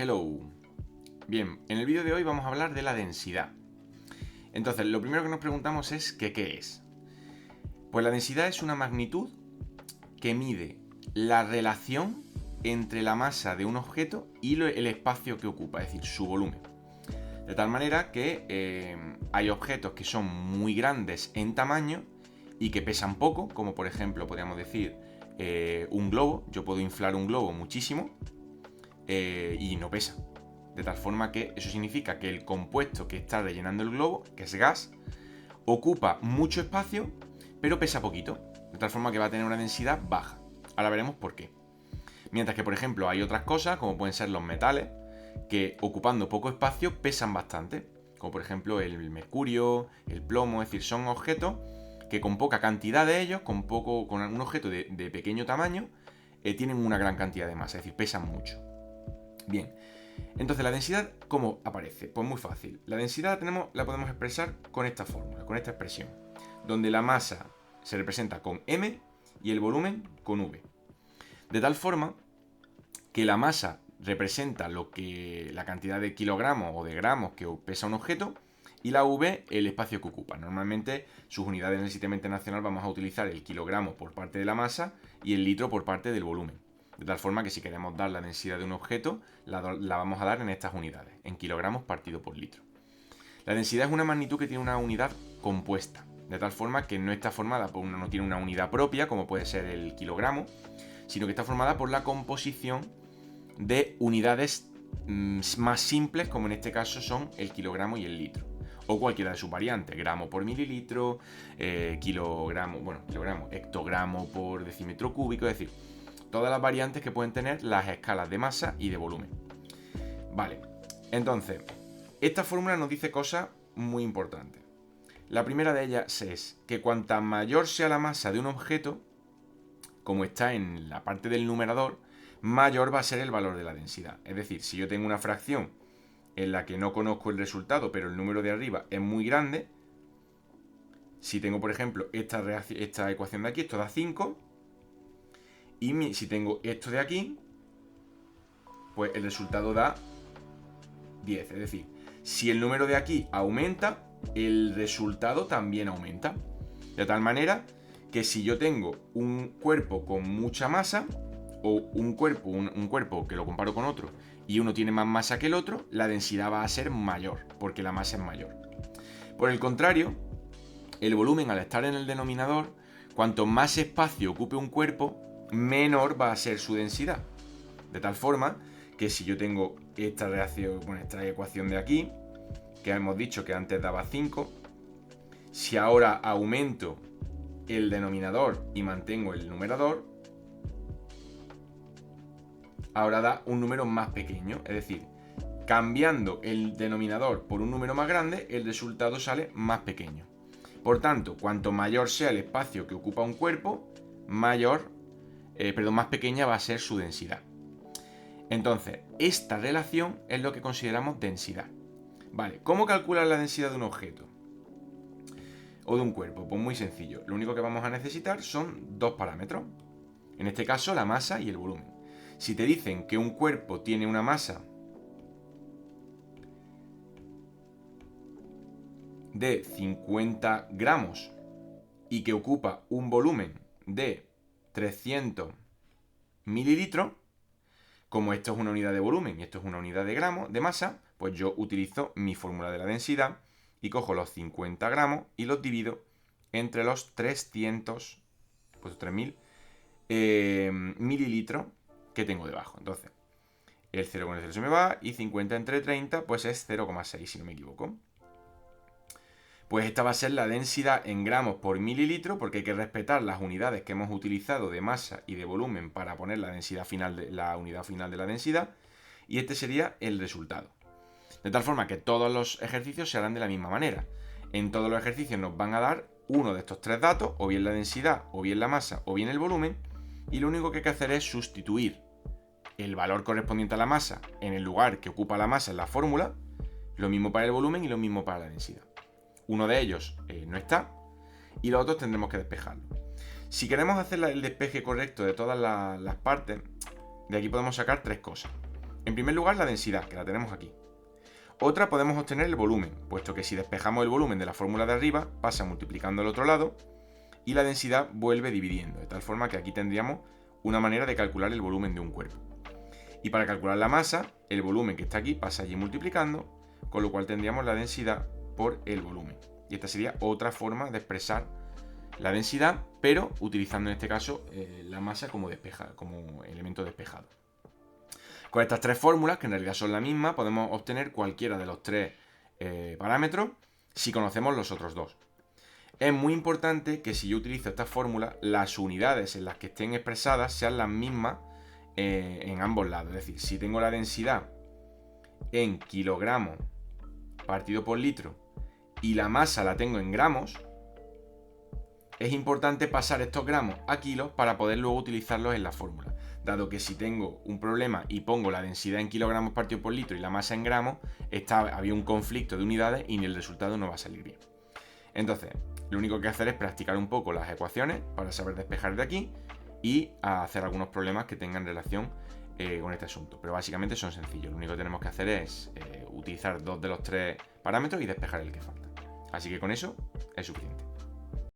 Hello. Bien, en el vídeo de hoy vamos a hablar de la densidad. Entonces, lo primero que nos preguntamos es que ¿qué es? Pues la densidad es una magnitud que mide la relación entre la masa de un objeto y el espacio que ocupa, es decir, su volumen. De tal manera que hay objetos que son muy grandes en tamaño y que pesan poco, como por ejemplo podríamos decir un globo. Yo puedo inflar un globo muchísimo y no pesa. De tal forma que eso significa que el compuesto que está rellenando el globo, que es gas, ocupa mucho espacio, pero pesa poquito. De tal forma que va a tener una densidad baja. Ahora veremos por qué. Mientras que, por ejemplo, hay otras cosas, como pueden ser los metales, que ocupando poco espacio pesan bastante. Como por ejemplo el mercurio, el plomo, es decir, son objetos que con poca cantidad de ellos, con un objeto de pequeño tamaño, tienen una gran cantidad de masa, es decir, pesan mucho. Bien, entonces la densidad, ¿cómo aparece? Pues muy fácil. La densidad la podemos expresar con esta fórmula, con esta expresión, donde la masa se representa con m y el volumen con v. De tal forma que la masa representa la cantidad de kilogramos o de gramos que pesa un objeto y la v el espacio que ocupa. Normalmente sus unidades en el Sistema Internacional vamos a utilizar el kilogramo por parte de la masa y el litro por parte del volumen. De tal forma que si queremos dar la densidad de un objeto, la vamos a dar en estas unidades, en kilogramos partido por litro. La densidad es una magnitud que tiene una unidad compuesta, de tal forma que no está formada por no tiene una unidad propia, como puede ser el kilogramo, sino que está formada por la composición de unidades más simples, como en este caso son el kilogramo y el litro, o cualquiera de sus variantes, gramo por mililitro, hectogramo por decímetro cúbico, es decir, todas las variantes que pueden tener las escalas de masa y de volumen. Vale, entonces, esta fórmula nos dice cosas muy importantes. La primera de ellas es que cuanta mayor sea la masa de un objeto, como está en la parte del numerador, mayor va a ser el valor de la densidad. Es decir, si yo tengo una fracción en la que no conozco el resultado, pero el número de arriba es muy grande, si tengo, por ejemplo, esta ecuación de aquí, esto da 5, y si tengo esto de aquí, pues el resultado da 10. Es decir, si el número de aquí aumenta, el resultado también aumenta. De tal manera que si yo tengo un cuerpo con mucha masa, o un cuerpo que lo comparo con otro, y uno tiene más masa que el otro, la densidad va a ser mayor, porque la masa es mayor. Por el contrario, el volumen, al estar en el denominador, cuanto más espacio ocupe un cuerpo, menor va a ser su densidad. De tal forma que si yo tengo esta ecuación de aquí, que hemos dicho que antes daba 5, si ahora aumento el denominador y mantengo el numerador, ahora da un número más pequeño. Es decir, cambiando el denominador por un número más grande, el resultado sale más pequeño. Por tanto, cuanto mayor sea el espacio que ocupa un cuerpo, más pequeña va a ser su densidad. Entonces, esta relación es lo que consideramos densidad. Vale, ¿cómo calcular la densidad de un objeto? O de un cuerpo. Pues muy sencillo. Lo único que vamos a necesitar son dos parámetros. En este caso, la masa y el volumen. Si te dicen que un cuerpo tiene una masa de 50 gramos y que ocupa un volumen de 300 mililitros, como esto es una unidad de volumen y esto es una unidad de gramos de masa, pues yo utilizo mi fórmula de la densidad y cojo los 50 gramos y los divido entre los 300, pues 3000 mililitros que tengo debajo. Entonces, el 0 con el 0 se me va y 50 entre 30 pues es 0,6 si no me equivoco. Pues esta va a ser la densidad en gramos por mililitro, porque hay que respetar las unidades que hemos utilizado de masa y de volumen para poner la unidad final de la densidad, y este sería el resultado. De tal forma que todos los ejercicios se harán de la misma manera. En todos los ejercicios nos van a dar uno de estos tres datos, o bien la densidad, o bien la masa, o bien el volumen, y lo único que hay que hacer es sustituir el valor correspondiente a la masa en el lugar que ocupa la masa en la fórmula, lo mismo para el volumen y lo mismo para la densidad. Uno de ellos no está y los otros tendremos que despejarlo. Si queremos hacer el despeje correcto de todas las partes, de aquí podemos sacar tres cosas. En primer lugar, la densidad, que la tenemos aquí. Otra, podemos obtener el volumen, puesto que si despejamos el volumen de la fórmula de arriba, pasa multiplicando el otro lado y la densidad vuelve dividiendo, de tal forma que aquí tendríamos una manera de calcular el volumen de un cuerpo. Y para calcular la masa, el volumen que está aquí pasa allí multiplicando, con lo cual tendríamos la densidad por el volumen. Y esta sería otra forma de expresar la densidad, pero utilizando en este caso la masa como elemento despejado. Con estas tres fórmulas, que en realidad son la misma, podemos obtener cualquiera de los tres parámetros si conocemos los otros dos. Es muy importante que si yo utilizo esta fórmula, las unidades en las que estén expresadas sean las mismas en ambos lados. Es decir, si tengo la densidad en kilogramos partido por litro y la masa la tengo en gramos, es importante pasar estos gramos a kilos para poder luego utilizarlos en la fórmula. Dado que si tengo un problema y pongo la densidad en kilogramos partido por litro y la masa en gramos, había un conflicto de unidades y el resultado no va a salir bien. Entonces, lo único que hacer es practicar un poco las ecuaciones para saber despejar de aquí y hacer algunos problemas que tengan relación con este asunto. Pero básicamente son sencillos. Lo único que tenemos que hacer es utilizar dos de los tres parámetros y despejar el que falta. Así que con eso es suficiente.